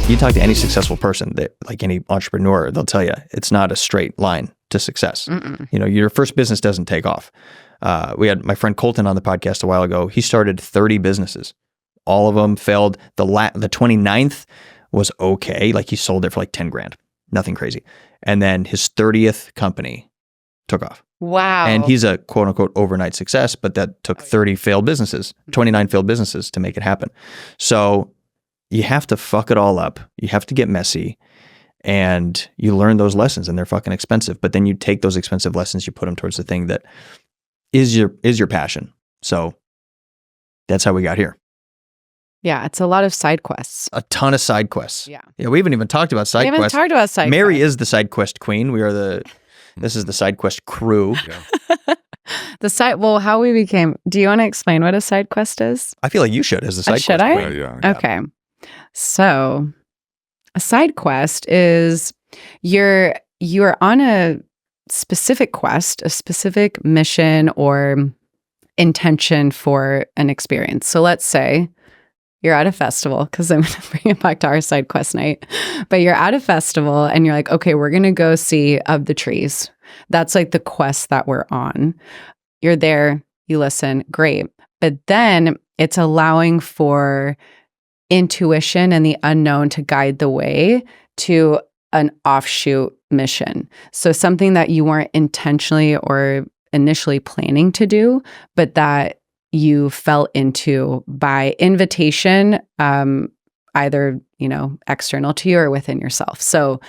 You talk to any successful person, that, like any entrepreneur, they'll tell you it's not a straight line to success. You know, your first business doesn't take off. We had my friend Colton on the podcast a while ago. He started 30 businesses. All of them failed. The 29th was okay. Like he sold it for like 10 grand. Nothing crazy. And then his 30th company took off. Wow. And he's a quote unquote overnight success, but that took 30 failed businesses, 29 failed businesses to make it happen. So you have to fuck it all up. You have to get messy, and you learn those lessons, and they're fucking expensive. But then you take those expensive lessons, you put them towards the thing that is your passion. So that's how we got here. Yeah, it's a lot of side quests. A ton of side quests. Yeah. Yeah, we haven't even talked about side quests. We haven't talked about side Mary quests. is the side quest queen. This is the side quest crew. Yeah. Well, how we became, do you want to explain what a side quest is? I feel like you should as the side Should quest I? queen. Yeah. Okay. So a side quest is you're on a specific quest, a specific mission or intention for an experience. So let's say you're at a festival, because I'm going to bring it back to our side quest night, but you're at a festival and you're like, okay, we're going to go see Of the Trees. That's like the quest that we're on. You're there, you listen, great. But then it's allowing for intuition and the unknown to guide the way to an offshoot mission. So something that you weren't intentionally or initially planning to do, but that you fell into by invitation, either, external to you or within yourself. So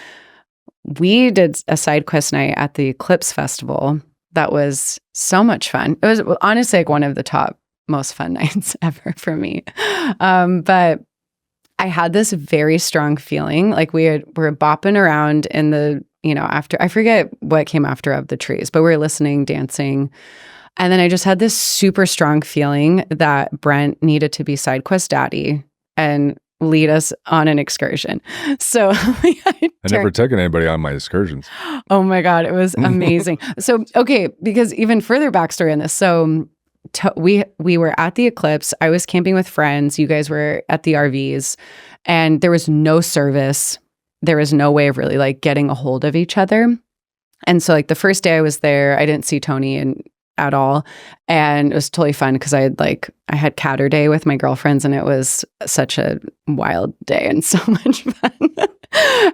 we did a side quest night at the Eclipse Festival. That was so much fun. It was honestly like one of the top most fun nights ever for me. But I had this very strong feeling, like we were bopping around in the, after, I forget what came after Of the Trees, but we were listening, dancing. And then I just had this super strong feeling that Brent needed to be side quest daddy and lead us on an excursion. So I never taken anybody on my excursions. Oh my God, it was amazing. So, okay, because even further backstory on this. So we were at the Eclipse. I was camping with friends. You guys were at the RVs, and there was no service. There was no way of really like getting a hold of each other. And so like the first day I was there, I didn't see Tony at all. And it was totally fun because I had Catter Day with my girlfriends, and it was such a wild day and so much fun.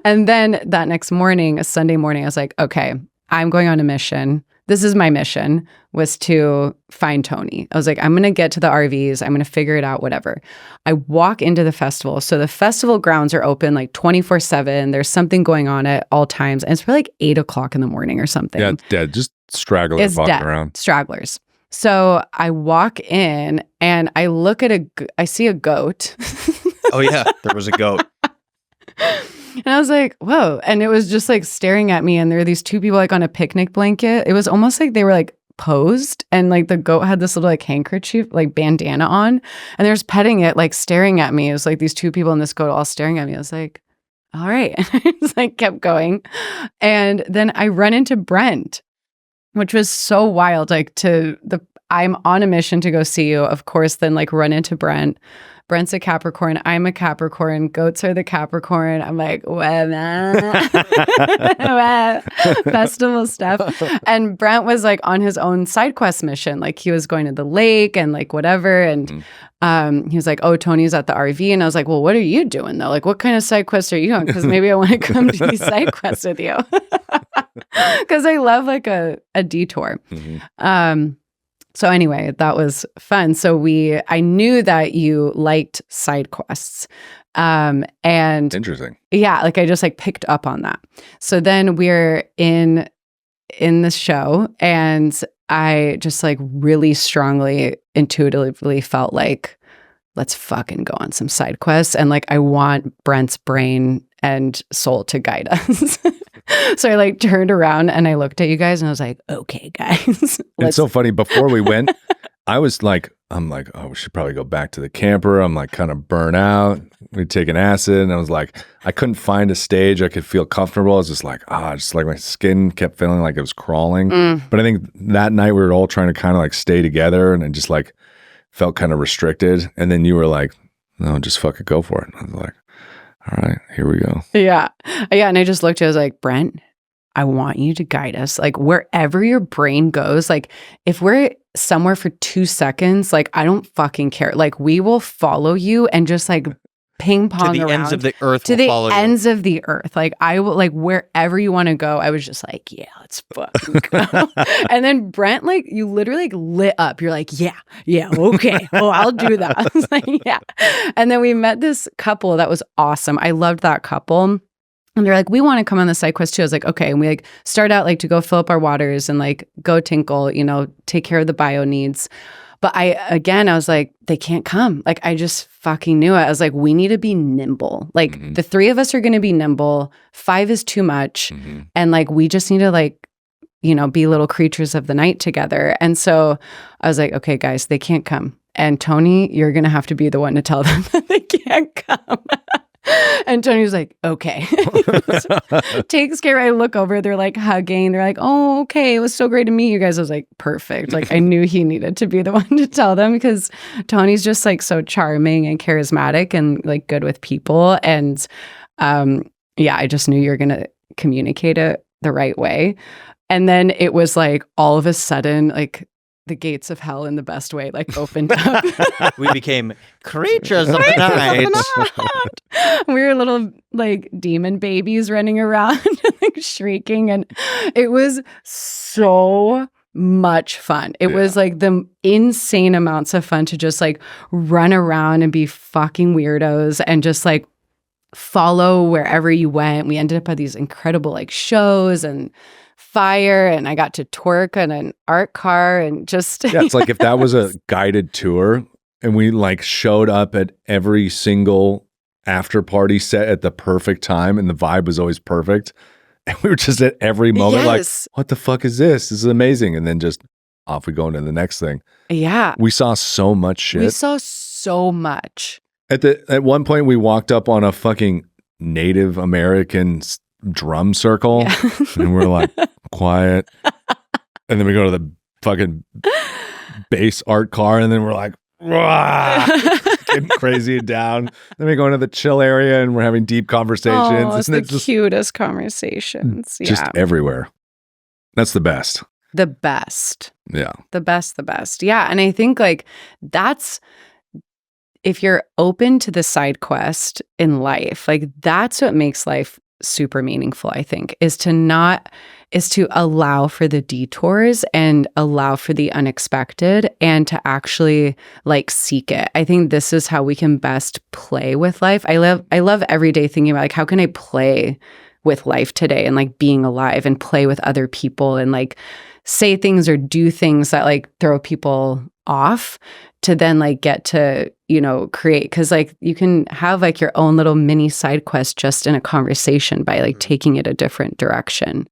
And then that next morning, a Sunday morning, I was like, okay, I'm going on a mission. This is my mission, was to find Tony. I was like, I'm going to get to the RVs. I'm going to figure it out, whatever. I walk into the festival. So the festival grounds are open like 24/7. There's something going on at all times. And it's probably like 8 o'clock in the morning or something. Yeah, it's dead. Just stragglers walking around. Stragglers. So I walk in and I look at I see a goat. Oh yeah, there was a goat. And I was like, whoa. And it was just like staring at me. And there were these two people like on a picnic blanket. It was almost like they were like posed. And like the goat had this little like handkerchief, like bandana on. And they were just petting it, like staring at me. It was like these two people and this goat all staring at me. I was like, all right. And I just like kept going. And then I run into Brent, which was so wild. Like I'm on a mission to go see you. Of course, then like run into Brent. Brent's a Capricorn. I'm a Capricorn. Goats are the Capricorn. I'm like, festival stuff. And Brent was like on his own side quest mission. Like he was going to the lake and like whatever. And he was like, oh, Tony's at the RV. And I was like, well, what are you doing though? Like, what kind of side quests are you on? Because maybe I want to come to these side quests with you. Because I love like a detour. So anyway, that was fun. So I knew that you liked side quests. And Interesting. Yeah, like I just like picked up on that. So then we're in the show, and I just like really strongly intuitively felt like, let's fucking go on some side quests. And like, I want Brent's brain and soul to guide us. So I like turned around and I looked at you guys and I was like, okay, guys. It's so funny. Before we went, I'm like, oh, we should probably go back to the camper. I'm like kind of burnt out. We'd taken acid, and I was like, I couldn't find a stage I could feel comfortable. I was just like, just like my skin kept feeling like it was crawling. But I think that night we were all trying to kind of like stay together, and it just like felt kind of restricted. And then you were like, no, just fucking go for it. I was like, All right, here we go. Yeah. And I just looked at it, I was like, Brent, I want you to guide us. Like wherever your brain goes, like if we're somewhere for 2 seconds, like I don't fucking care. Like we will follow you and just like ping pong to the around ends of the earth. to will the follow ends of the earth. Like I will, like wherever you want to go. I was just like, yeah, let's fucking go. And then Brent, like you literally like lit up. You're like, yeah, okay. Oh, I'll do that. I was like, yeah. And then we met this couple that was awesome. I loved that couple. And they're like, we want to come on the side quest too. I was like, okay. And we like start out like to go fill up our waters and like go tinkle, you know, take care of the bio needs. But I was like, they can't come. Like, I just fucking knew it. I was like, we need to be nimble. Like the 3 of us are going to be nimble. 5 is too much. And like, we just need to like, you know, be little creatures of the night together. And so I was like, okay, guys, they can't come. And Tony, you're going to have to be the one to tell them that they can't come. And Tony was like, okay. Takes care. I look over, they're like hugging. They're like, oh, okay. It was so great to meet you guys. I was like, perfect. Like I knew he needed to be the one to tell them because Tony's just like so charming and charismatic and like good with people. And I just knew you were going to communicate it the right way. And then it was like all of a sudden, like the gates of hell in the best way, like opened up. We became creatures of the night. We were little like demon babies running around, like shrieking. And it was so much fun. It was like the insane amounts of fun to just like run around and be fucking weirdos and just like follow wherever you went. We ended up at these incredible like shows and fire, and I got to twerk on an art car and just it's like if that was a guided tour and we like showed up at every single after party set at the perfect time and the vibe was always perfect and we were just at every moment like, what the fuck is this? This is amazing. And then just off we go into the next thing. Yeah. We saw so much shit. We saw so much. At one point we walked up on a fucking Native American drum circle and we're like quiet, and then we go to the fucking bass art car and then we're like getting crazy and down. Then we go into the chill area and we're having deep conversations. It's the cutest conversations. Just everywhere. That's the best. The best. Yeah. The best. Yeah. And I think like that's, if you're open to the side quest in life, like that's what makes life super meaningful, I think, is to allow for the detours and allow for the unexpected and to actually like seek it. I think this is how we can best play with life. I love every day thinking about like, how can I play with life today and like being alive and play with other people and like say things or do things that like throw people off to then like get to, you know, create. Because like you can have like your own little mini side quest just in a conversation by like taking it a different direction.